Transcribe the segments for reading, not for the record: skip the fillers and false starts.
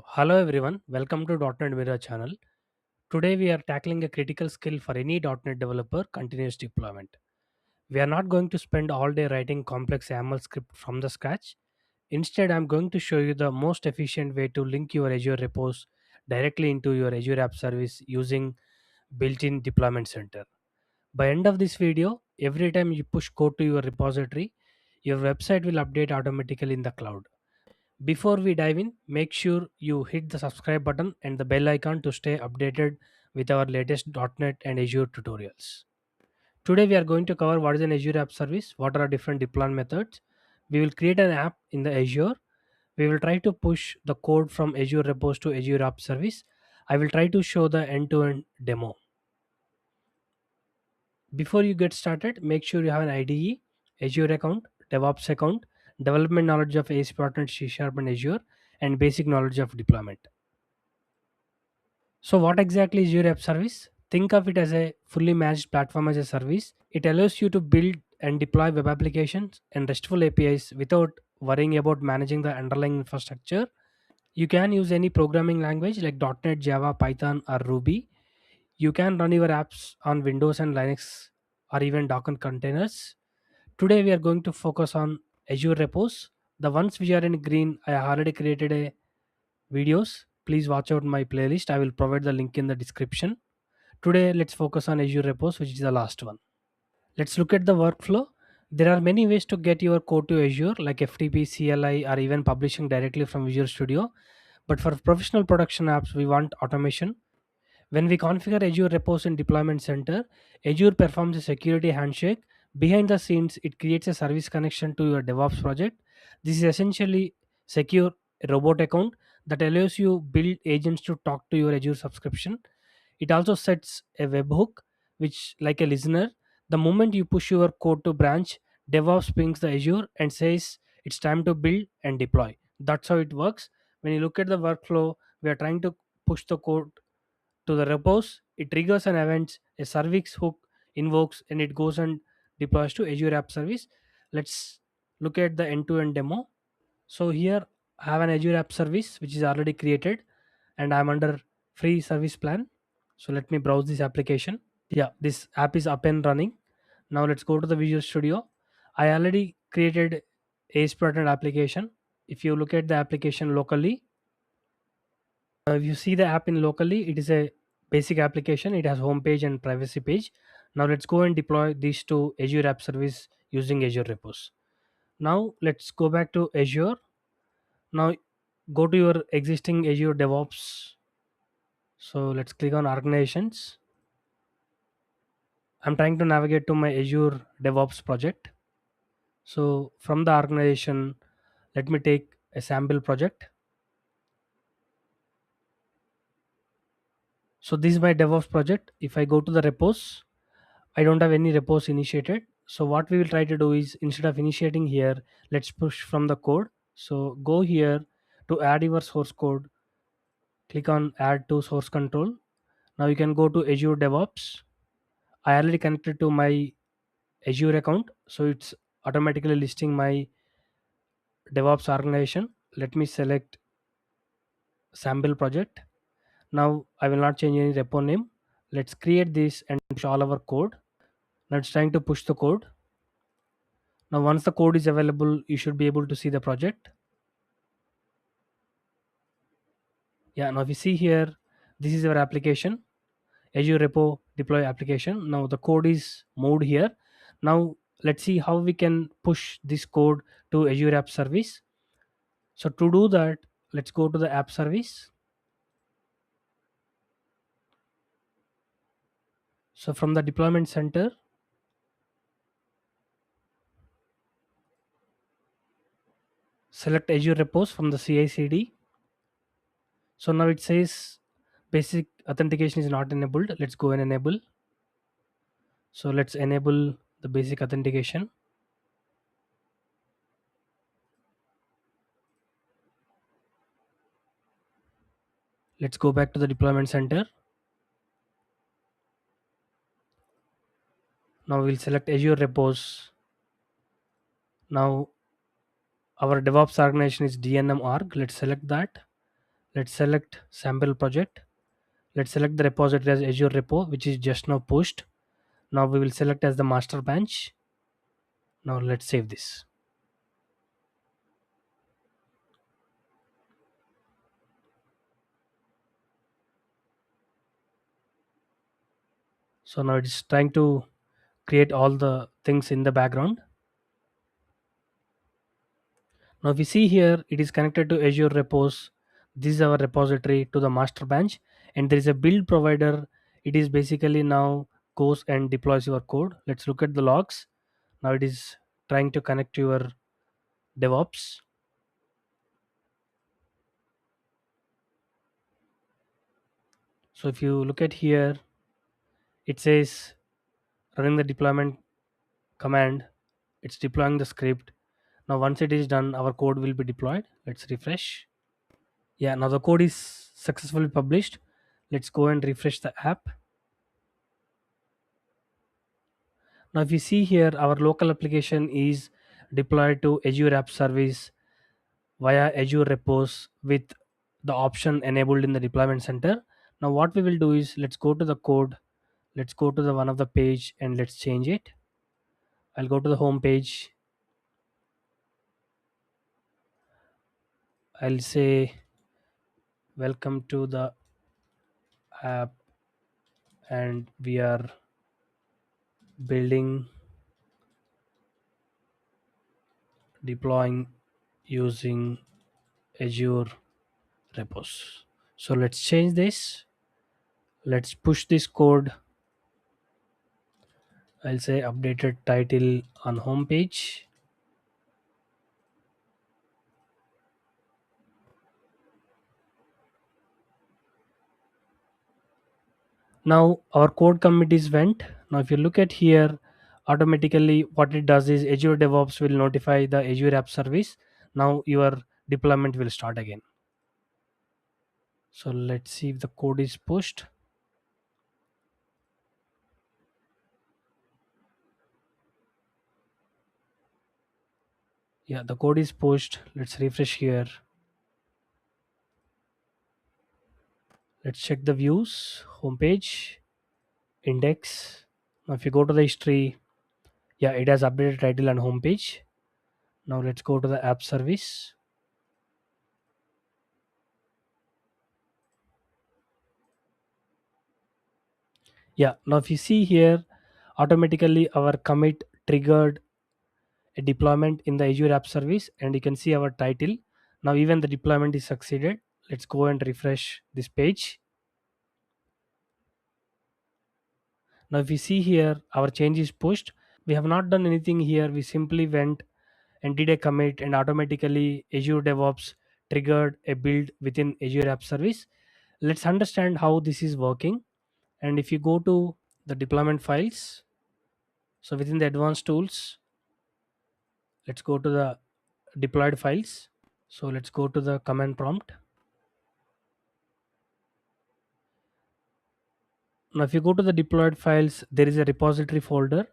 Hello everyone, welcome to .NET Mirror channel. Today we are tackling a critical skill for any .NET developer, continuous deployment. We are not going to spend all day writing complex YAML script from the scratch. Instead, I'm going to show you the most efficient way to link your Azure repos directly into your Azure App Service using built-in deployment center. By end of this video, every time you push code to your repository, your website will update automatically in the cloud. Before we dive in, make sure you hit the subscribe button and the bell icon to stay updated with our latest .NET and Azure tutorials. Today we are going to cover what is an Azure App Service, what are different deployment methods. We will create an app in the Azure. We will try to push the code from Azure Repos to Azure App Service. I will try to show the end-to-end demo. Before you get started, make sure you have an IDE, Azure account, DevOps account, development knowledge of ASP.NET, C Sharp, and Azure, and basic knowledge of deployment. So, what exactly is your app service? Think of it as a fully managed platform as a service. It allows you to build and deploy web applications and RESTful APIs without worrying about managing the underlying infrastructure. You can use any programming language like .NET, Java, Python, or Ruby. You can run your apps on Windows and Linux or even Docker containers. Today, we are going to focus on Azure repos. The ones which are in green, I have already created a videos. Please watch out my playlist. I will provide the link in the description. Today, let's focus on Azure Repos, which is the last one. Let's look at the workflow. There are many ways to get your code to Azure, like FTP, CLI, or even publishing directly from Visual Studio. But for professional production apps, we want automation. When we configure Azure Repos in Deployment Center, Azure performs a security handshake. Behind the scenes, it creates a service connection to your DevOps project. This is essentially secure robot account that allows you build agents to talk to your Azure subscription. It also sets a webhook, which like a listener, the moment you push your code to branch, DevOps pings the Azure and says it's time to build and deploy. That's how it works. When you look at the workflow, we are trying to push the code to the repos, it triggers an event, a service hook invokes, and it goes and deploys to Azure App Service. Let's look at the end-to-end demo. So here I have an Azure App Service which is already created, and I'm under free service plan. So let me browse this application. Yeah, this app is up and running. Now let's go to the Visual Studio. I already created ASP.NET application. If you look at the application locally, if you see the app in locally, it is a basic application. It has home page and privacy page. Now let's go and deploy these to Azure App Service using Azure Repos. Now let's go back to Azure. Now go to your existing Azure DevOps. So let's click on organizations. I'm trying to navigate to my Azure DevOps project. So from the organization, let me take a sample project. So this is my DevOps project. If I go to the repos, I don't have any repos initiated. So what we will try to do is instead of initiating here, let's push from the code. So go here to add your source code. Click on add to source control. Now you can go to Azure DevOps. I already connected to my Azure account. So it's automatically listing my DevOps organization. Let me select sample project. Now I will not change any repo name. Let's create this and push all our code. Now it's trying to push the code. Now once the code is available, you should be able to see the project. Yeah, now if you see here, this is our application, Azure Repo deploy application. Now the code is moved here. Now let's see how we can push this code to Azure App Service. So to do that, let's go to the App Service. So from the deployment center, select Azure Repos from the CI/CD. So now it says basic authentication is not enabled. Let's go and enable. So let's enable the basic authentication. Let's go back to the deployment center. Now we'll select Azure Repos. Now our DevOps organization is DNM org. Let's select that. Let's select sample project. Let's select the repository as Azure Repo, which is just now pushed. Now we will select as the master branch. Now let's save this. So now it's trying to create all the things in the background. Now if you see here, it is connected to Azure Repos. This is our repository to the master branch, and there is a build provider. It is basically now goes and deploys your code. Let's look at the logs. Now it is trying to connect to your DevOps. So if you look at here, it says running the deployment command. It's deploying the script. Now once it is done, our code will be deployed. Let's refresh. Yeah, now the code is successfully published. Let's go and refresh the app. Now if you see here, our local application is deployed to Azure App Service via Azure Repos with the option enabled in the deployment center. Now what we will do is, let's go to the code. Let's go to the one of the page and let's change it. I'll go to the home page. I'll say welcome to the app, and we are building, deploying using Azure Repos. So let's change this. Let's push this code. I'll say updated title on home page. Now our code commit is went. Now if you look at here, automatically what it does is Azure DevOps will notify the Azure App Service. Now your deployment will start again. So let's see if the code is pushed. Yeah, the code is pushed. Let's refresh here. Let's check the views, homepage, index. Now if you go to the history, yeah, it has updated title and homepage. Now let's go to the app service. Yeah, now if you see here, automatically our commit triggered a deployment in the Azure App Service, and you can see our title. Now even the deployment is succeeded. Let's go and refresh this page. Now if you see here, our change is pushed. We have not done anything here. We simply went and did a commit, and automatically Azure DevOps triggered a build within Azure App Service. Let's understand how this is working. And if you go to the deployment files, so within the advanced tools, let's go to the deployed files. So let's go to the command prompt. Now if you go to the deployed files, there is a repository folder,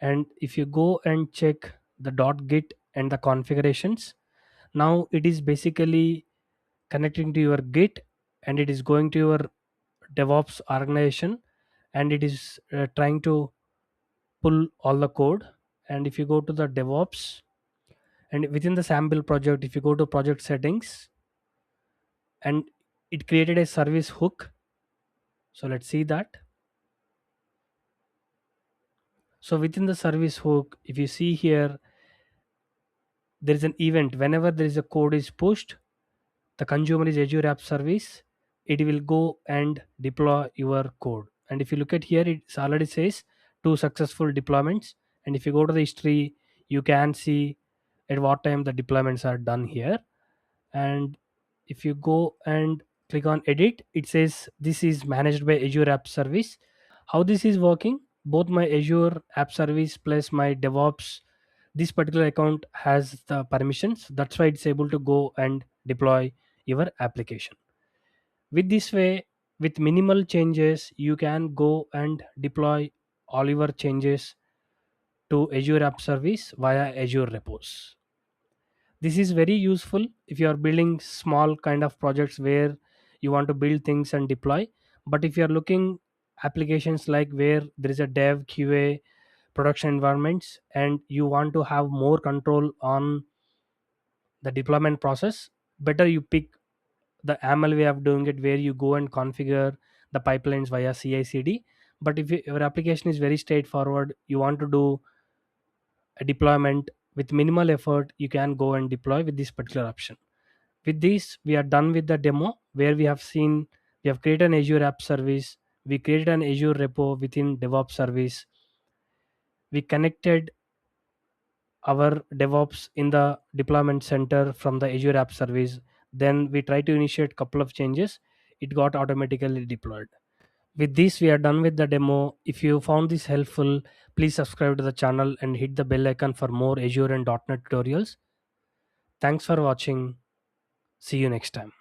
and if you go and check the .git and the configurations, now it is basically connecting to your Git, and it is going to your DevOps organization, and it is trying to pull all the code. And if you go to the DevOps, and within the sample project, if you go to project settings, and it created a service hook. So let's see that. So within the service hook, if you see here, there is an event. Whenever there is a code is pushed, the consumer is Azure App Service, it will go and deploy your code. And if you look at here, it already says two successful deployments. And if you go to the history, you can see at what time the deployments are done here. And if you go and click on edit, it says this is managed by Azure App Service. How this is working, both my Azure App Service plus my DevOps, this particular account has the permissions. That's why it's able to go and deploy your application. With this way, with minimal changes, you can go and deploy all your changes to Azure App Service via Azure Repos. This is very useful if you are building small kind of projects where you want to build things and deploy. But if you are looking applications like where there is a dev QA production environments and you want to have more control on the deployment process, better you pick the YAML way of doing it, where you go and configure the pipelines via CI/CD. But if your application is very straightforward, you want to do a deployment with minimal effort, you can go and deploy with this particular option. With this, we are done with the demo where we have created an Azure app service, we created an Azure repo within DevOps service, we connected our DevOps in the deployment center from the Azure app service. Then we try to initiate couple of changes. It got automatically deployed. With this, we are done with the demo. If you found this helpful, please subscribe to the channel and hit the bell icon for more Azure and .NET tutorials. Thanks for watching. See you next time.